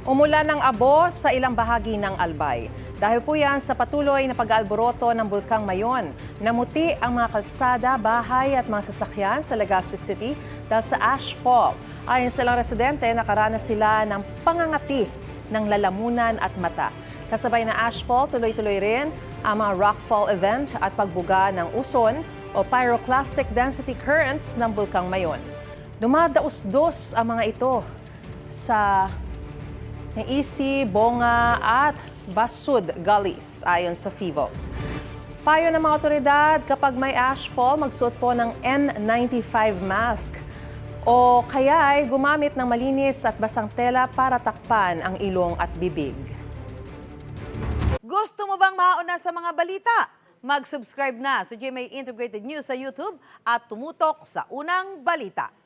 Umulan ng abo sa ilang bahagi ng Albay. Dahil po yan sa patuloy na pag-aalboroto ng Bulkang Mayon, namuti ang mga kalsada, bahay at mga sasakyan sa Legazpi City dahil sa ashfall. Ayon sa ilang residente, nakaranas sila ng pangangati ng lalamunan at mata. Kasabay na ashfall, tuloy-tuloy rin ang mga rockfall event at pagbuga ng uson o pyroclastic density currents ng Bulkang Mayon. Dumadaos-dos ang mga ito sa Isi, Bonga at Basud Gullies ayon sa FIVOS. Payo ng mga otoridad, kapag may ashfall, magsuot po ng N95 mask o kaya ay gumamit ng malinis at basang tela para takpan ang ilong at bibig. Gusto mo bang mauna sa mga balita? Mag-subscribe na sa GMA Integrated News sa YouTube at tumutok sa unang balita.